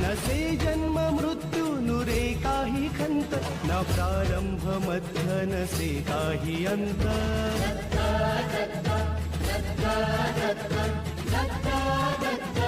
नसे जन्म मृत्यू नुरे काही खंत न प्रारंभ मध्य नसे काही अंत दत्ता दत्ता दत्ता दत्ता दत्ता दत्ता